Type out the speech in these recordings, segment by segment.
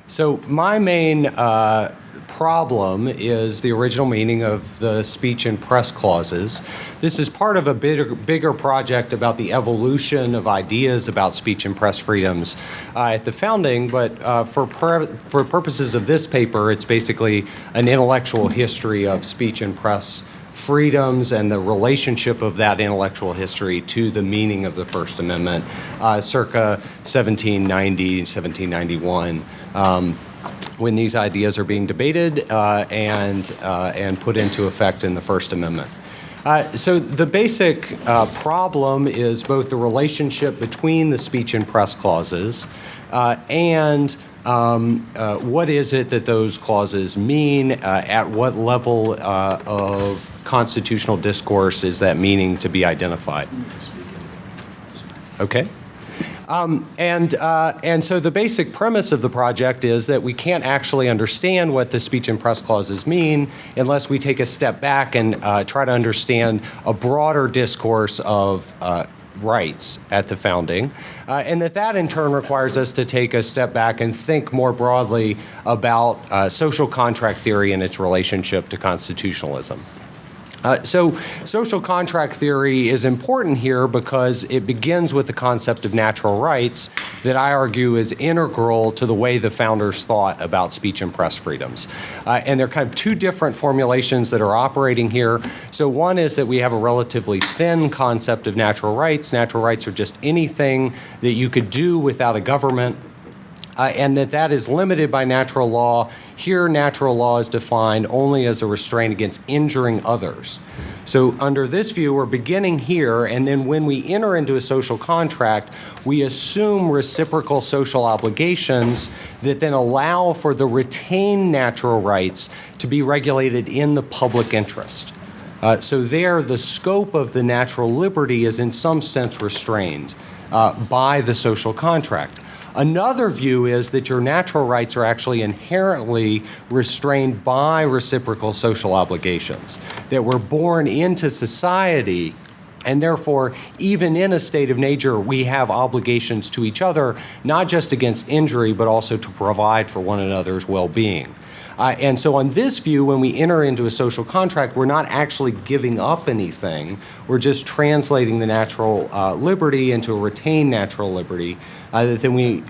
So my main problem is the original meaning of the speech and press clauses. This is part of a bigger project about the evolution of ideas about speech and press freedoms at the founding, but for purposes of this paper, it's basically an intellectual history of speech and press freedoms and the relationship of that intellectual history to the meaning of the First Amendment, circa 1790, 1791. When these ideas are being debated and put into effect in the First Amendment. So the basic problem is both the relationship between the speech and press clauses and what is it that those clauses mean, at what level of constitutional discourse is that meaning to be identified. Okay. And so the basic premise of the project is that we can't actually understand what the speech and press clauses mean unless we take a step back and try to understand a broader discourse of rights at the founding, and that in turn requires us to take a step back and think more broadly about social contract theory and its relationship to constitutionalism. So social contract theory is important here because it begins with the concept of natural rights that I argue is integral to the way the founders thought about speech and press freedoms. And there are kind of two different formulations that are operating here. So one is that we have a relatively thin concept of natural rights. Natural rights are just anything that you could do without a government. And that is limited by natural law. Here, natural law is defined only as a restraint against injuring others. So under this view, we're beginning here, and then when we enter into a social contract, we assume reciprocal social obligations that then allow for the retained natural rights to be regulated in the public interest. So there, the scope of the natural liberty is in some sense restrained by the social contract. Another view is that your natural rights are actually inherently restrained by reciprocal social obligations, that we're born into society, and therefore, even in a state of nature, we have obligations to each other, not just against injury, but also to provide for one another's well-being. And so on this view, when we enter into a social contract, we're not actually giving up anything. We're just translating the natural liberty into a retained natural liberty that then we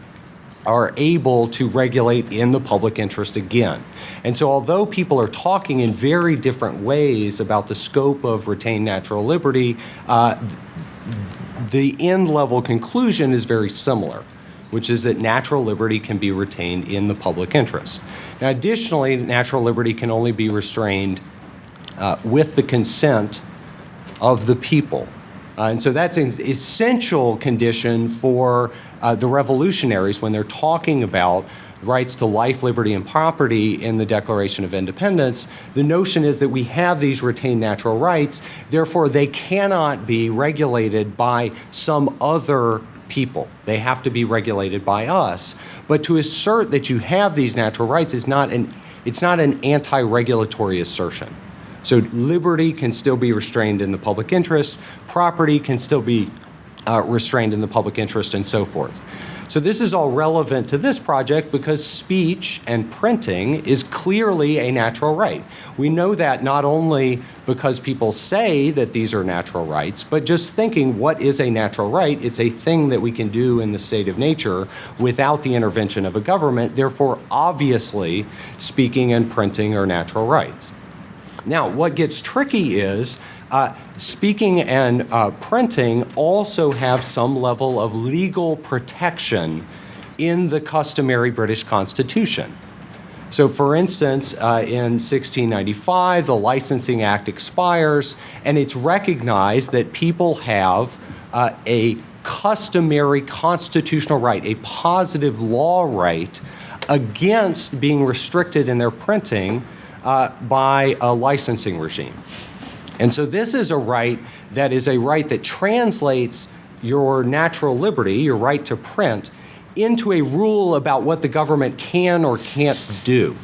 are able to regulate in the public interest again. And so although people are talking in very different ways about the scope of retained natural liberty, the end-level conclusion is very similar, which is that natural liberty can be retained in the public interest. Now, additionally, natural liberty can only be restrained with the consent of the people. And so that's an essential condition for the revolutionaries when they're talking about rights to life, liberty, and property in the Declaration of Independence. The notion is that we have these retained natural rights, therefore they cannot be regulated by some other people. They have to be regulated by us. But to assert that you have these natural rights is not an anti-regulatory assertion. So liberty can still be restrained in the public interest, property can still be restrained in the public interest, and so forth. So this is all relevant to this project because speech and printing is clearly a natural right. We know that not only because people say that these are natural rights, but just thinking what is a natural right, it's a thing that we can do in the state of nature without the intervention of a government. Therefore, obviously, speaking and printing are natural rights. Now, what gets tricky is speaking and printing also have some level of legal protection in the customary British Constitution. So, for instance, in 1695, the Licensing Act expires, and it's recognized that people have a customary constitutional right, a positive law right, against being restricted in their printing by a licensing regime. And so this is a right that translates your natural liberty, your right to print, into a rule about what the government can or can't do,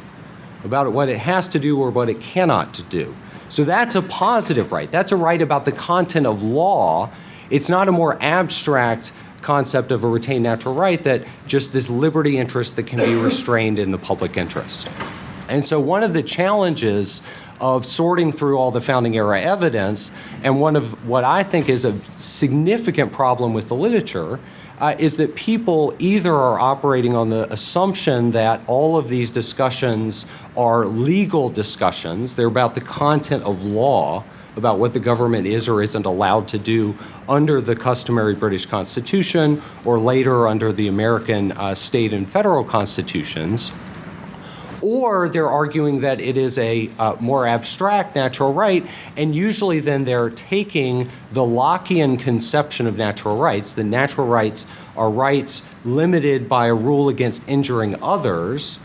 about what it has to do or what it cannot do. So that's a positive right. That's a right about the content of law. It's not a more abstract concept of a retained natural right, that just this liberty interest that can be restrained in the public interest. And so one of the challenges of sorting through all the founding era evidence, and one of what I think is a significant problem with the literature, is that people either are operating on the assumption that all of these discussions are legal discussions, they're about the content of law, about what the government is or isn't allowed to do under the customary British Constitution, or later under the American state and federal constitutions. Or they're arguing that it is a more abstract natural right, and usually then they're taking the Lockean conception of natural rights. The natural rights are rights limited by a rule against injuring others,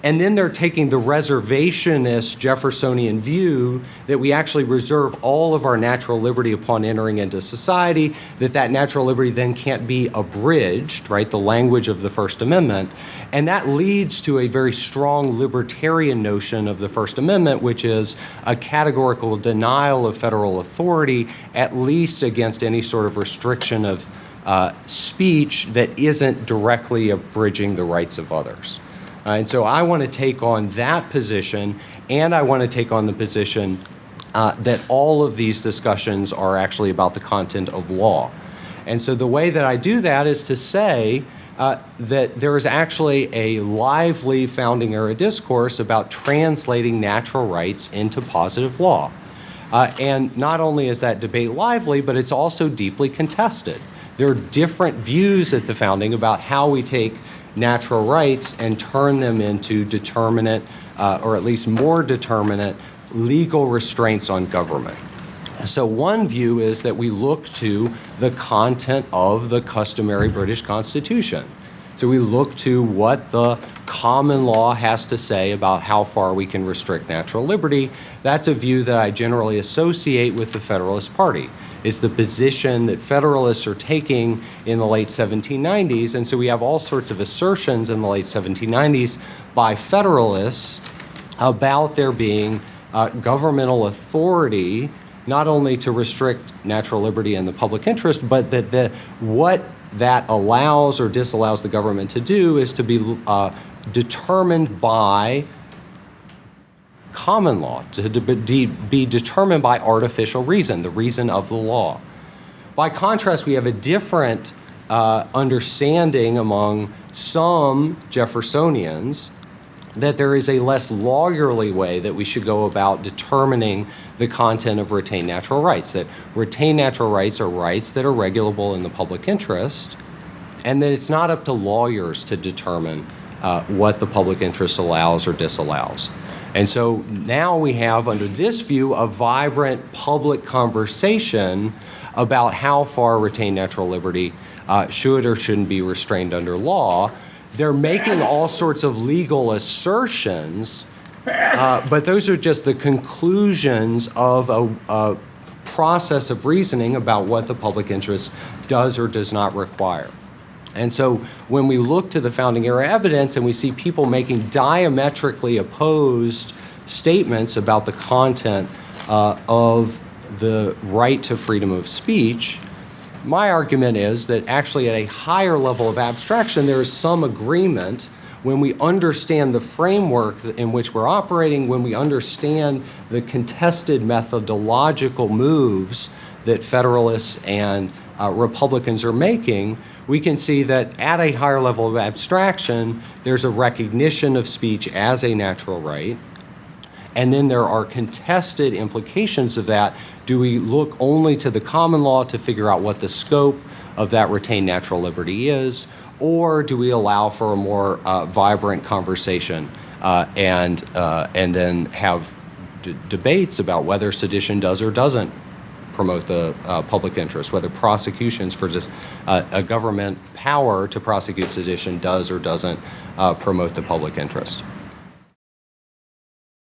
and then they're taking the reservationist Jeffersonian view that we actually reserve all of our natural liberty upon entering into society, that natural liberty then can't be abridged, right, the language of the First Amendment. And that leads to a very strong libertarian notion of the First Amendment, which is a categorical denial of federal authority, at least against any sort of restriction of speech that isn't directly abridging the rights of others. And so I want to take on that position, and I want to take on the position that all of these discussions are actually about the content of law. And so the way that I do that is to say that there is actually a lively founding era discourse about translating natural rights into positive law. And not only is that debate lively, but it's also deeply contested. There are different views at the founding about how we take natural rights and turn them into determinate, or at least more determinate, legal restraints on government. So one view is that we look to the content of the customary British Constitution. So we look to what the common law has to say about how far we can restrict natural liberty. That's a view that I generally associate with the Federalist Party. It's the position that Federalists are taking in the late 1790s. And so we have all sorts of assertions in the late 1790s by Federalists about there being governmental authority not only to restrict natural liberty and the public interest, but that what that allows or disallows the government to do is to be determined by common law, to be determined by artificial reason, the reason of the law. By contrast, we have a different understanding among some Jeffersonians that there is a less lawyerly way that we should go about determining the content of retained natural rights, that retained natural rights are rights that are regulable in the public interest, and that it's not up to lawyers to determine what the public interest allows or disallows. And so now we have, under this view, a vibrant public conversation about how far retained natural liberty should or shouldn't be restrained under law. They're making all sorts of legal assertions, but those are just the conclusions of a process of reasoning about what the public interest does or does not require. And so when we look to the founding era evidence and we see people making diametrically opposed statements about the content of the right to freedom of speech, my argument is that actually at a higher level of abstraction, there is some agreement when we understand the framework in which we're operating, when we understand the contested methodological moves that Federalists and Republicans are making, we can see that at a higher level of abstraction, there's a recognition of speech as a natural right. And then there are contested implications of that. Do we look only to the common law to figure out what the scope of that retained natural liberty is? Or do we allow for a more vibrant conversation and then have debates about whether sedition does or doesn't promote the public interest, whether prosecutions for just a government power to prosecute sedition does or doesn't promote the public interest?